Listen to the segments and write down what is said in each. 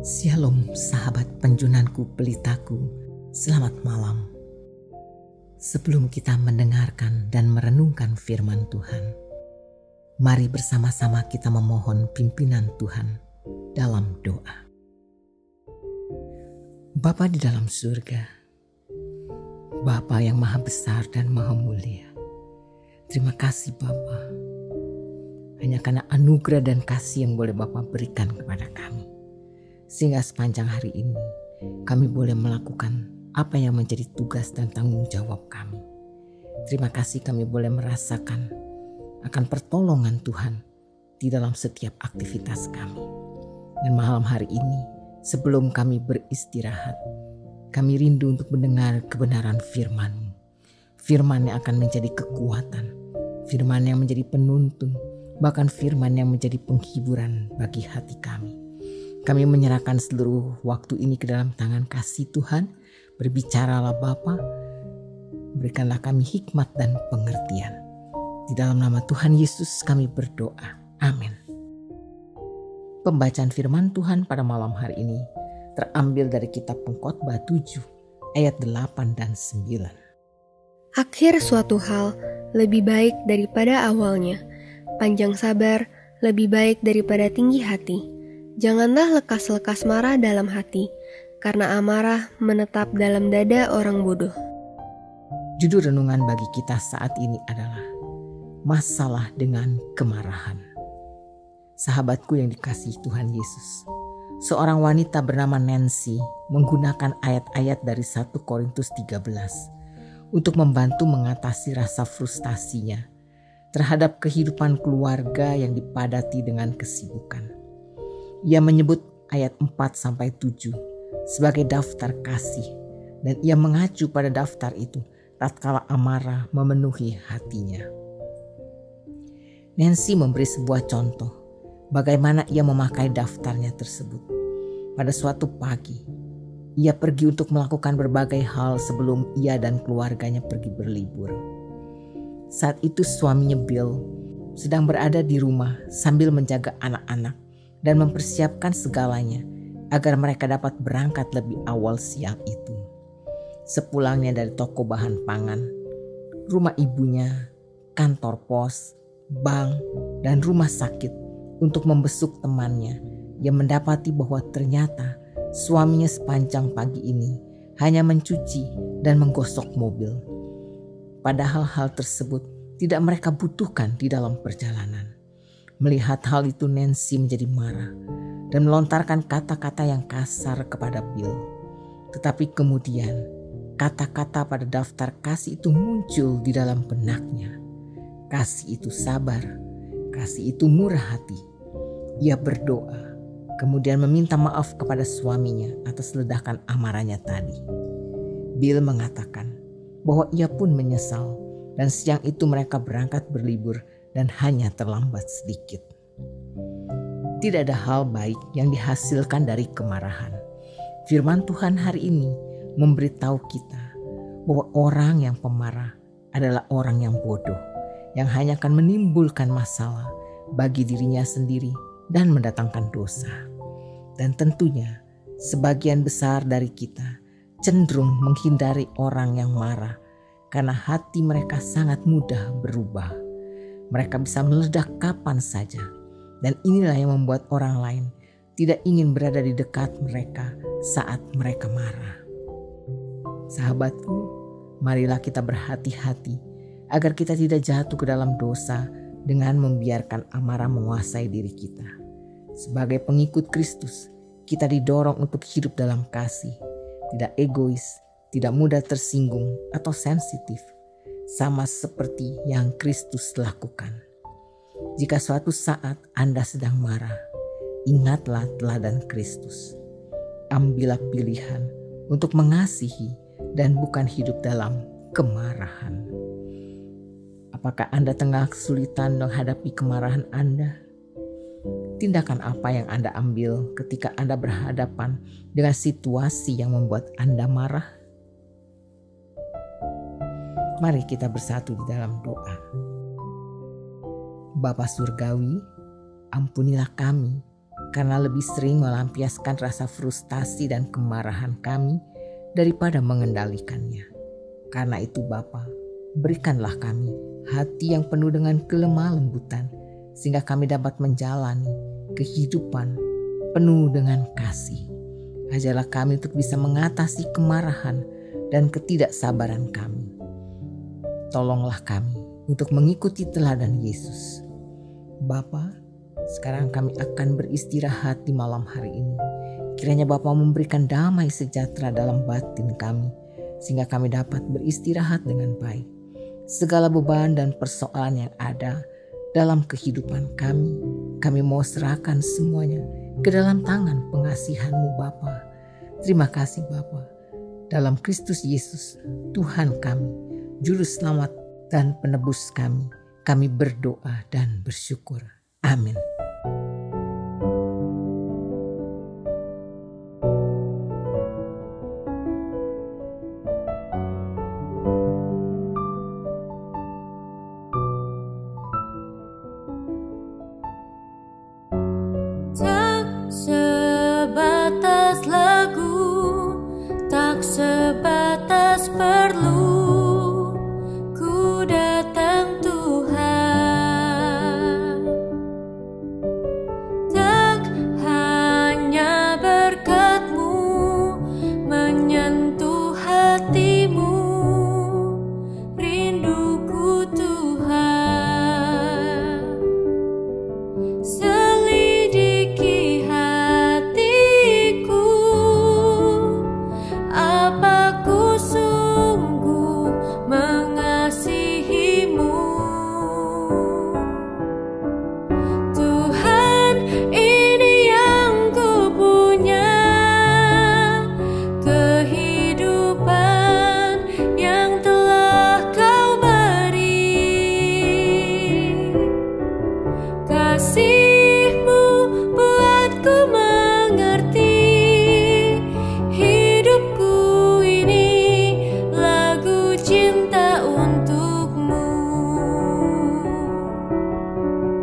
Shalom sahabat penjunanku pelitaku, selamat malam. Sebelum kita mendengarkan dan merenungkan firman Tuhan, mari bersama-sama kita memohon pimpinan Tuhan dalam doa. Bapa di dalam surga, Bapa yang maha besar dan maha mulia, terima kasih Bapa, hanya karena anugerah dan kasih yang boleh Bapa berikan kepada kami. Sehingga sepanjang hari ini kami boleh melakukan apa yang menjadi tugas dan tanggung jawab kami. Terima kasih kami boleh merasakan akan pertolongan Tuhan di dalam setiap aktivitas kami. Dan malam hari ini sebelum kami beristirahat, kami rindu untuk mendengar kebenaran firman-Mu. Firman yang akan menjadi kekuatan, firman yang menjadi penuntun, bahkan firman yang menjadi penghiburan bagi hati kami. Kami menyerahkan seluruh waktu ini ke dalam tangan kasih Tuhan. Berbicaralah Bapa, berikanlah kami hikmat dan pengertian. Di dalam nama Tuhan Yesus kami berdoa. Amin. Pembacaan firman Tuhan pada malam hari ini terambil dari kitab Pengkhotbah 7 ayat 8 dan 9. Akhir suatu hal lebih baik daripada awalnya. Panjang sabar lebih baik daripada tinggi hati. Janganlah lekas-lekas marah dalam hati, karena amarah menetap dalam dada orang bodoh. Judul renungan bagi kita saat ini adalah masalah dengan kemarahan. Sahabatku yang dikasihi Tuhan Yesus, seorang wanita bernama Nancy menggunakan ayat-ayat dari 1 Korintus 13 untuk membantu mengatasi rasa frustasinya terhadap kehidupan keluarga yang dipadati dengan kesibukan. Ia menyebut ayat 4-7 sebagai daftar kasih, dan ia mengacu pada daftar itu tatkala amarah memenuhi hatinya. Nancy memberi sebuah contoh bagaimana ia memakai daftarnya tersebut. Pada suatu pagi, ia pergi untuk melakukan berbagai hal sebelum ia dan keluarganya pergi berlibur. Saat itu suaminya Bill sedang berada di rumah sambil menjaga anak-anak dan mempersiapkan segalanya agar mereka dapat berangkat lebih awal siang itu. Sepulangnya dari toko bahan pangan, rumah ibunya, kantor pos, bank, dan rumah sakit untuk membesuk temannya, yang mendapati bahwa ternyata suaminya sepanjang pagi ini hanya mencuci dan menggosok mobil. Padahal hal tersebut tidak mereka butuhkan di dalam perjalanan. Melihat hal itu, Nancy menjadi marah dan melontarkan kata-kata yang kasar kepada Bill. Tetapi kemudian kata-kata pada daftar kasih itu muncul di dalam benaknya. Kasih itu sabar, kasih itu murah hati. Ia berdoa, kemudian meminta maaf kepada suaminya atas ledakan amarahnya tadi. Bill mengatakan bahwa ia pun menyesal, dan siang itu mereka berangkat berlibur dan hanya terlambat sedikit. Tidak ada hal baik yang dihasilkan dari kemarahan. Firman Tuhan hari ini memberitahu kita bahwa orang yang pemarah adalah orang yang bodoh, yang hanya akan menimbulkan masalah bagi dirinya sendiri dan mendatangkan dosa. Dan tentunya sebagian besar dari kita cenderung menghindari orang yang marah karena hati mereka sangat mudah berubah. Mereka bisa meledak kapan saja, dan inilah yang membuat orang lain tidak ingin berada di dekat mereka saat mereka marah. Sahabatku, marilah kita berhati-hati agar kita tidak jatuh ke dalam dosa dengan membiarkan amarah menguasai diri kita. Sebagai pengikut Kristus, kita didorong untuk hidup dalam kasih, tidak egois, tidak mudah tersinggung atau sensitif, sama seperti yang Kristus lakukan. Jika suatu saat Anda sedang marah, ingatlah teladan Kristus. Ambillah pilihan untuk mengasihi dan bukan hidup dalam kemarahan. Apakah Anda tengah kesulitan menghadapi kemarahan Anda? Tindakan apa yang Anda ambil ketika Anda berhadapan dengan situasi yang membuat Anda marah? Mari kita bersatu di dalam doa. Bapa Surgawi, ampunilah kami karena lebih sering melampiaskan rasa frustasi dan kemarahan kami daripada mengendalikannya. Karena itu Bapa, berikanlah kami hati yang penuh dengan kelemah lembutan, sehingga kami dapat menjalani kehidupan penuh dengan kasih. Ajarlah kami untuk bisa mengatasi kemarahan dan ketidaksabaran kami. Tolonglah kami untuk mengikuti teladan Yesus. Bapa, sekarang kami akan beristirahat di malam hari ini. Kiranya Bapa memberikan damai sejahtera dalam batin kami, sehingga kami dapat beristirahat dengan baik. Segala beban dan persoalan yang ada dalam kehidupan kami mau serahkan semuanya ke dalam tangan pengasihan-Mu Bapa. Terima kasih Bapa. Dalam Kristus Yesus, Tuhan kami, Juru Selamat dan Penebus kami berdoa dan bersyukur. Amin. Tak sebatas lagu, tak sebatas perlu, ku datang Tuhan. Tak hanya berkat-Mu menyentuh hatimu, rinduku Tuhan. Selidiki hatiku, apa ku sungguh mengasihi-Mu. Tuhan, ini yang ku punya, kehidupan yang telah Kau beri. Kasih-Mu buatku mengerti, hidupku ini lagu cinta untuk-Mu.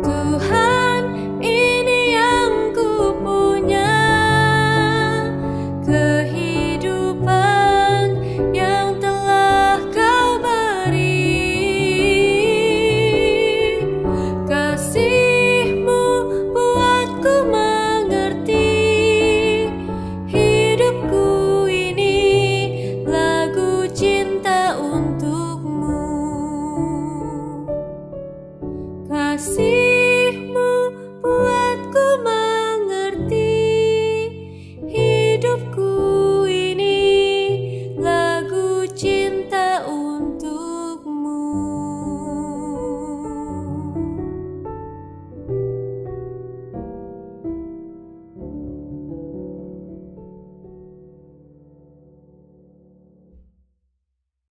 Tuhan, ini yang ku punya, kehidupan yang telah Kau beri. Kasih-Mu buatku mengerti, hidupku ini lagu cinta untuk-Mu. Kasih